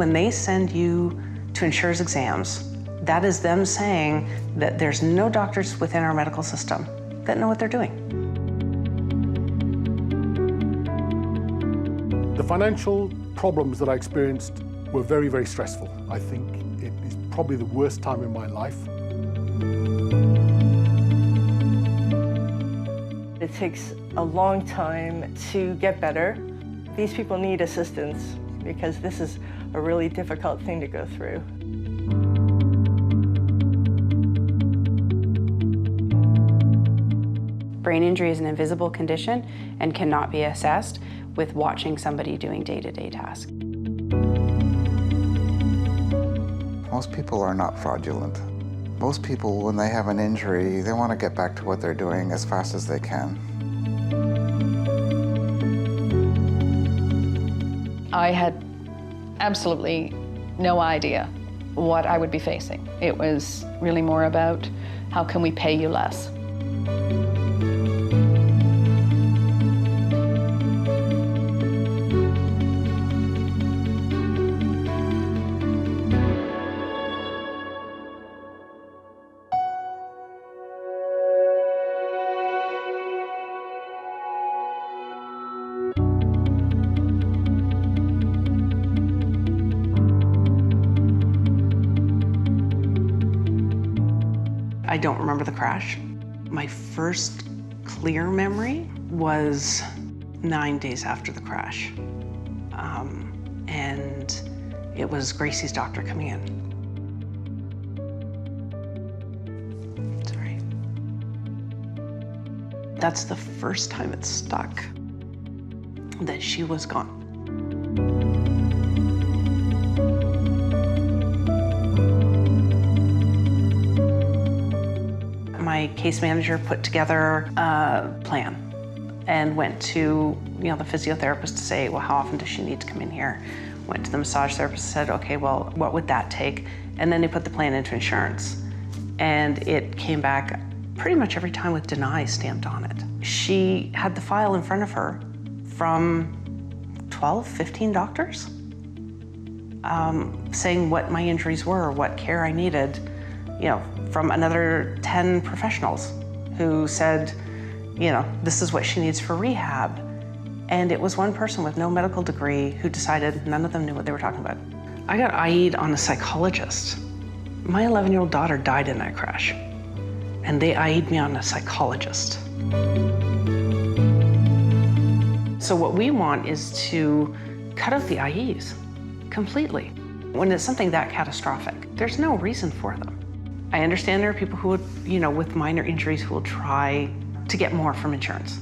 when they send you to insurers exams, that is them saying that there's no doctors within our medical system that know what they're doing. The financial problems that I experienced were very, very stressful. I think it is probably the worst time in my life. It takes a long time to get better. These people need assistance because this is a really difficult thing to go through. Brain injury is an invisible condition and cannot be assessed with watching somebody doing day-to-day tasks. Most people are not fraudulent. Most people, when they have an injury, they want to get back to what they're doing as fast as they can. I had absolutely no idea what I would be facing. It was really more about how can we pay you less. I don't remember the crash. My first clear memory was 9 days after the crash. And it was Gracie's doctor coming in. Sorry. That's the first time it stuck that she was gone. My case manager put together a plan and went to the physiotherapist to say, well, how often does she need to come in here? Went to the massage therapist and said, okay, well, what would that take? And then they put the plan into insurance. And it came back pretty much every time with deny stamped on it. She had the file in front of her from 12, 15 doctors saying what my injuries were, what care I needed, from another 10 professionals who said, this is what she needs for rehab. And it was one person with no medical degree who decided none of them knew what they were talking about. I got IE'd on a psychologist. My 11-year-old daughter died in that crash, and they IE'd me on a psychologist. So what we want is to cut out the IEs completely. When it's something that catastrophic, there's no reason for them. I understand there are people who would, with minor injuries who will try to get more from insurance.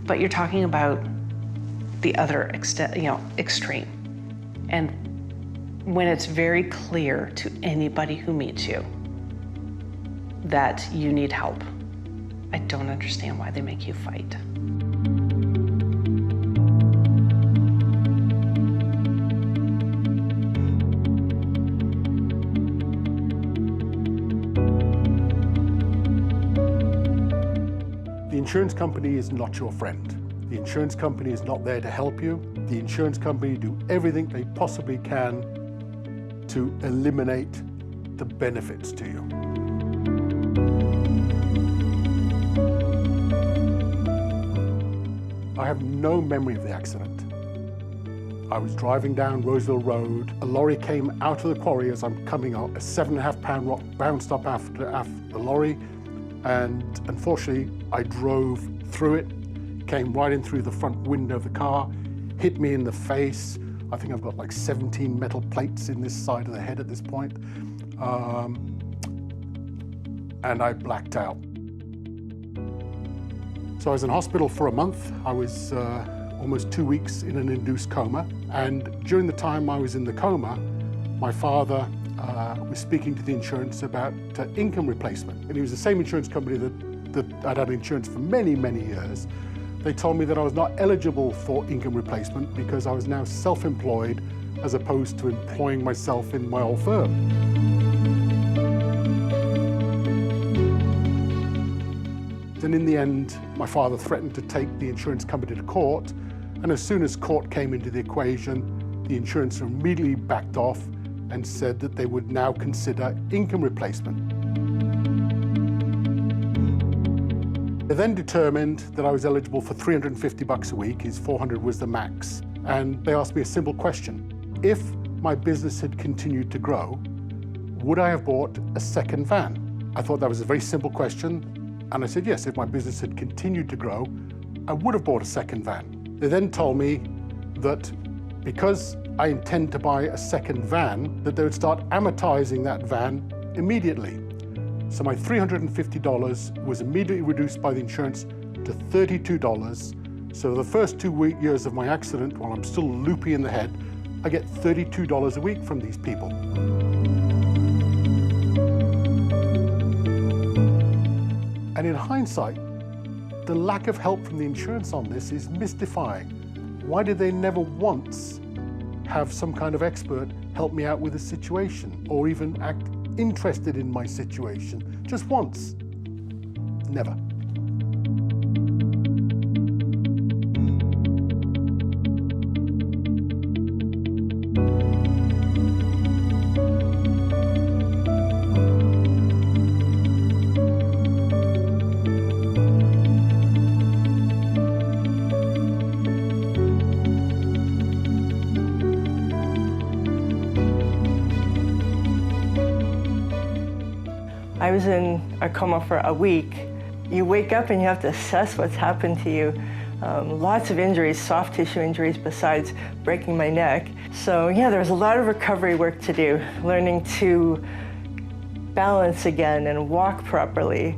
But you're talking about the other extreme. And when it's very clear to anybody who meets you that you need help, I don't understand why they make you fight. The insurance company is not your friend. The insurance company is not there to help you. The insurance company do everything they possibly can to eliminate the benefits to you. I have no memory of the accident. I was driving down Roseville Road. A lorry came out of the quarry as I'm coming up. A 7.5-pound rock bounced up after the lorry, and unfortunately, I drove through it, came right in through the front window of the car, hit me in the face. I think I've got like 17 metal plates in this side of the head at this point. And I blacked out. So I was in hospital for a month. I was almost 2 weeks in an induced coma. And during the time I was in the coma, my father was speaking to the insurance about income replacement. And it was the same insurance company that I'd had insurance for many, many years. They told me that I was not eligible for income replacement because I was now self-employed as opposed to employing myself in my old firm. And in the end, my father threatened to take the insurance company to court. And as soon as court came into the equation, the insurance immediately backed off and said that they would now consider income replacement. They then determined that I was eligible for $350 a week, his $400 was the max. And they asked me a simple question. If my business had continued to grow, would I have bought a second van? I thought that was a very simple question, and I said yes, if my business had continued to grow, I would have bought a second van. They then told me that because I intend to buy a second van, that they would start amortizing that van immediately. So my $350 was immediately reduced by the insurance to $32. So the first 2 years of my accident, while I'm still loopy in the head, I get $32 a week from these people. And in hindsight, the lack of help from the insurance on this is mystifying. Why did they never once have some kind of expert help me out with a situation or even act interested in my situation? Just once. Never. I was in a coma for a week. You wake up and you have to assess what's happened to you. Lots of injuries, soft tissue injuries besides breaking my neck. So yeah, there was a lot of recovery work to do, learning to balance again and walk properly.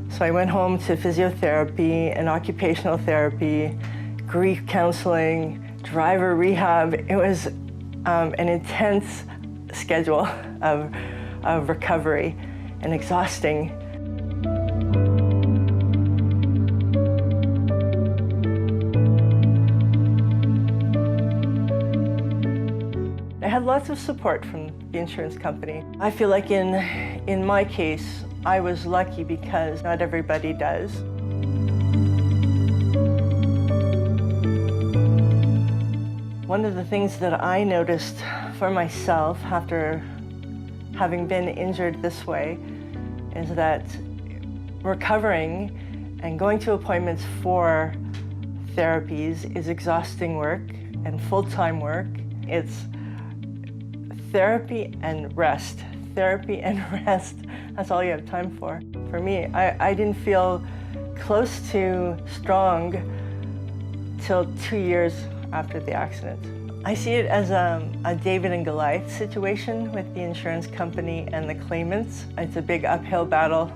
So I went home to physiotherapy and occupational therapy, grief counseling, driver rehab. It was an intense schedule of recovery and exhausting. I had lots of support from the insurance company. I feel like in my case, I was lucky because not everybody does. One of the things that I noticed for myself after having been injured this way is that recovering and going to appointments for therapies is exhausting work and full-time work. It's therapy and rest. Therapy and rest, that's all you have time for. For me, I didn't feel close to strong till 2 years after the accident. I see it as a David and Goliath situation with the insurance company and the claimants. It's a big uphill battle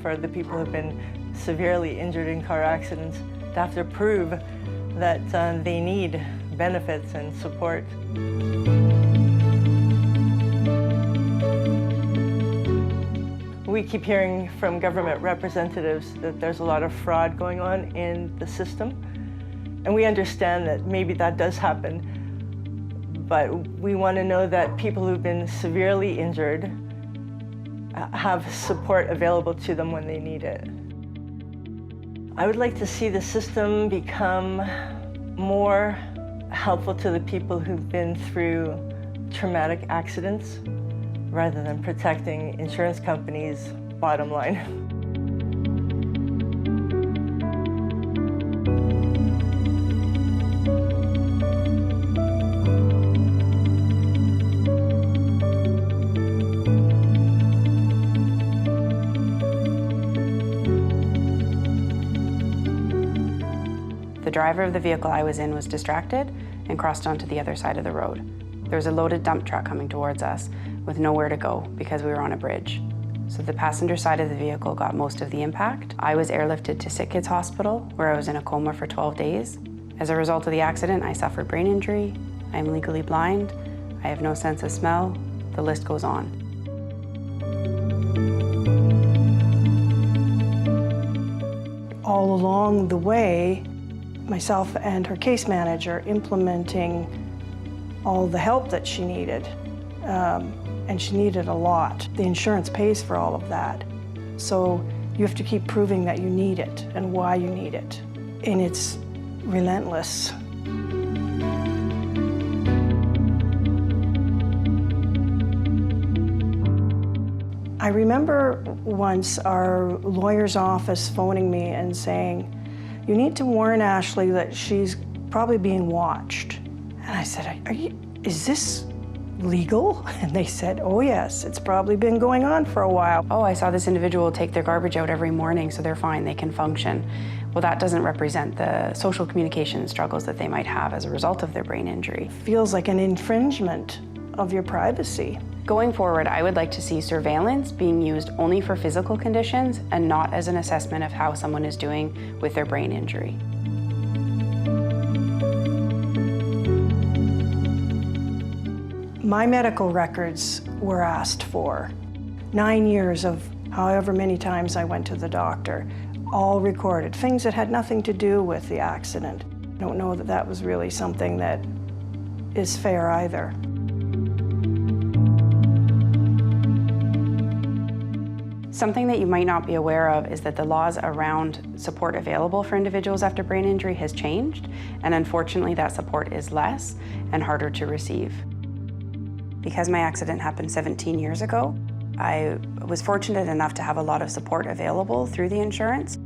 for the people who've been severely injured in car accidents to have to prove that they need benefits and support. We keep hearing from government representatives that there's a lot of fraud going on in the system. And we understand that maybe that does happen. But we want to know that people who've been severely injured have support available to them when they need it. I would like to see the system become more helpful to the people who've been through traumatic accidents rather than protecting insurance companies' bottom line. The driver of the vehicle I was in was distracted and crossed onto the other side of the road. There was a loaded dump truck coming towards us with nowhere to go because we were on a bridge. So the passenger side of the vehicle got most of the impact. I was airlifted to Sick Kids Hospital, where I was in a coma for 12 days. As a result of the accident, I suffered brain injury. I am legally blind. I have no sense of smell. The list goes on. All along the way, myself and her case manager implementing all the help that she needed. And she needed a lot. The insurance pays for all of that. So you have to keep proving that you need it and why you need it. And it's relentless. I remember once our lawyer's office phoning me and saying, "You need to warn Ashley that she's probably being watched." And I said, is this legal? And they said, "Oh yes, it's probably been going on for a while." Oh, I saw this individual take their garbage out every morning, so they're fine, they can function. Well, that doesn't represent the social communication struggles that they might have as a result of their brain injury. Feels like an infringement of your privacy. Going forward, I would like to see surveillance being used only for physical conditions and not as an assessment of how someone is doing with their brain injury. My medical records were asked for. 9 years of however many times I went to the doctor, all recorded, things that had nothing to do with the accident. I don't know that that was really something that is fair either. Something that you might not be aware of is that the laws around support available for individuals after brain injury has changed, and unfortunately that support is less and harder to receive. Because my accident happened 17 years ago, I was fortunate enough to have a lot of support available through the insurance.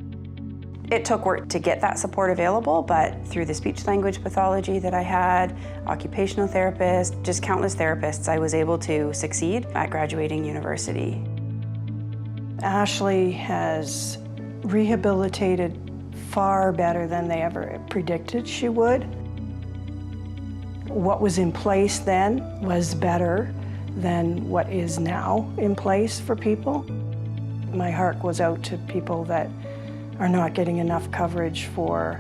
It took work to get that support available, but through the speech language pathology that I had, occupational therapist, just countless therapists, I was able to succeed at graduating university. Ashley has rehabilitated far better than they ever predicted she would. What was in place then was better than what is now in place for people. My heart goes out to people that are not getting enough coverage for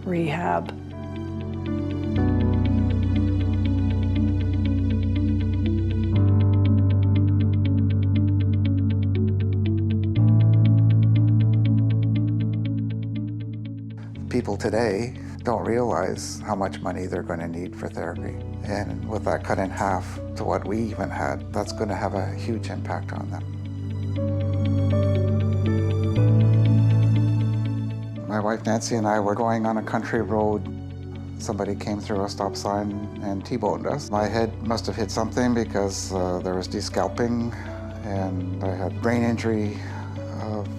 rehab. People today don't realize how much money they're going to need for therapy. And with that cut in half to what we even had, that's going to have a huge impact on them. My wife Nancy and I were going on a country road. Somebody came through a stop sign and T-boned us. My head must have hit something because there was descalping, and I had brain injury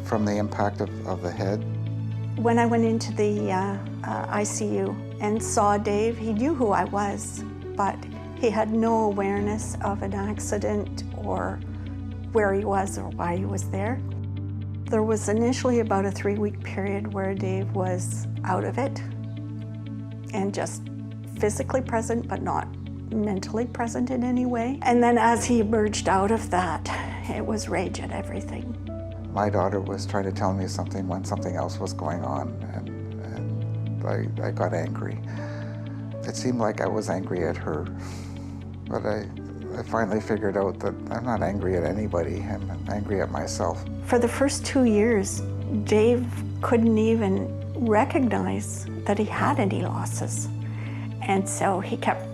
from the impact of the head. When I went into the ICU and saw Dave, he knew who I was, but he had no awareness of an accident or where he was or why he was there. There was initially about a 3-week period where Dave was out of it and just physically present, but not mentally present in any way. And then as he emerged out of that, it was rage at everything. My daughter was trying to tell me something when something else was going on, and I got angry. It seemed like I was angry at her, but I finally figured out that I'm not angry at anybody, I'm angry at myself. For the first 2 years, Dave couldn't even recognize that he had any losses. And so he kept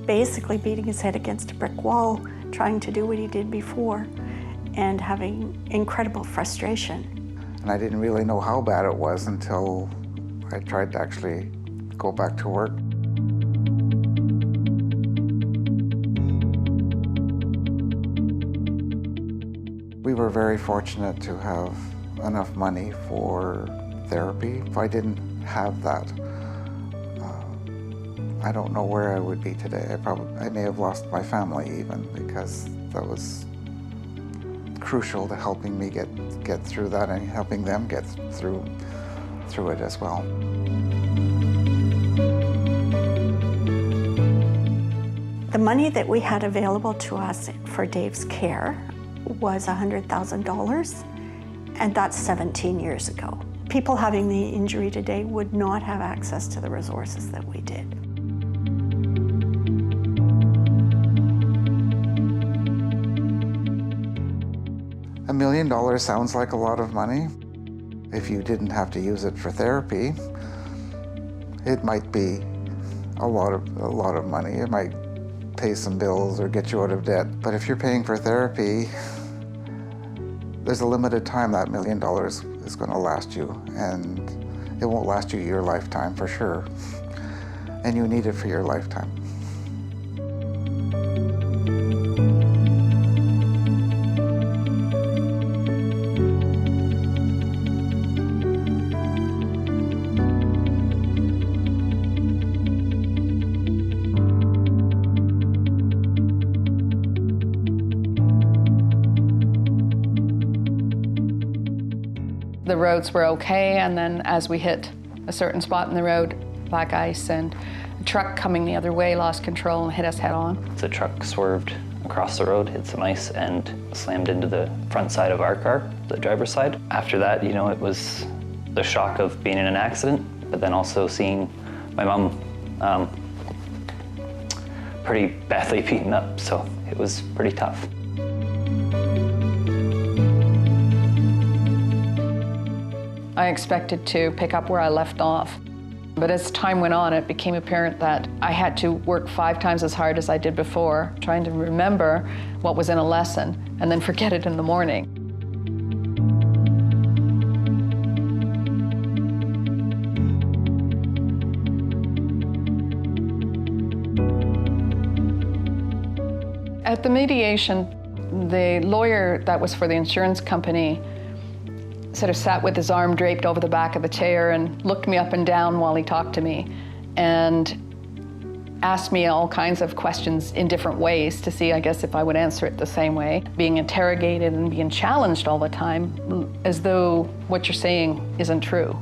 basically beating his head against a brick wall, trying to do what he did before, and having incredible frustration. And I didn't really know how bad it was until I tried to actually go back to work. We were very fortunate to have enough money for therapy. If I didn't have that, I don't know where I would be today. I may have lost my family even, because that was crucial to helping me get through that and helping them get through it as well. The money that we had available to us for Dave's care was $100,000, and that's 17 years ago. People having the injury today would not have access to the resources that we did. $1 million sounds like a lot of money. If you didn't have to use it for therapy, it might be a lot of money. It might pay some bills or get you out of debt. But if you're paying for therapy, there's a limited time that $1 million is going to last you, and it won't last you your lifetime for sure. And you need it for your lifetime. The roads were okay, and then as we hit a certain spot in the road, black ice, and a truck coming the other way lost control and hit us head on. The truck swerved across the road, hit some ice, and slammed into the front side of our car, the driver's side. After that, you know, it was the shock of being in an accident, but then also seeing my mom pretty badly beaten up, so it was pretty tough. I expected to pick up where I left off, but as time went on, it became apparent that I had to work 5 times as hard as I did before, trying to remember what was in a lesson and then forget it in the morning. At the mediation, the lawyer that was for the insurance company sort of sat with his arm draped over the back of the chair and looked me up and down while he talked to me and asked me all kinds of questions in different ways to see, I guess, if I would answer it the same way. Being interrogated and being challenged all the time as though what you're saying isn't true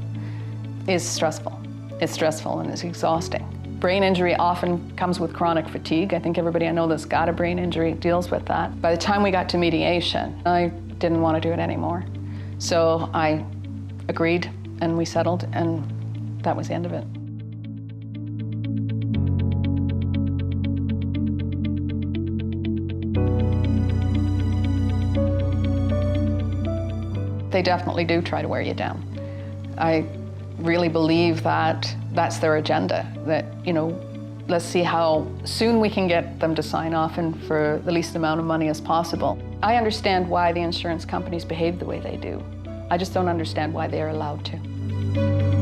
is stressful. It's stressful and it's exhausting. Brain injury often comes with chronic fatigue. I think everybody I know that's got a brain injury deals with that. By the time we got to mediation, I didn't want to do it anymore. So I agreed and we settled, and that was the end of it. They definitely do try to wear you down. I really believe that that's their agenda, that, you know, let's see how soon we can get them to sign off and for the least amount of money as possible. I understand why the insurance companies behave the way they do. I just don't understand why they are allowed to.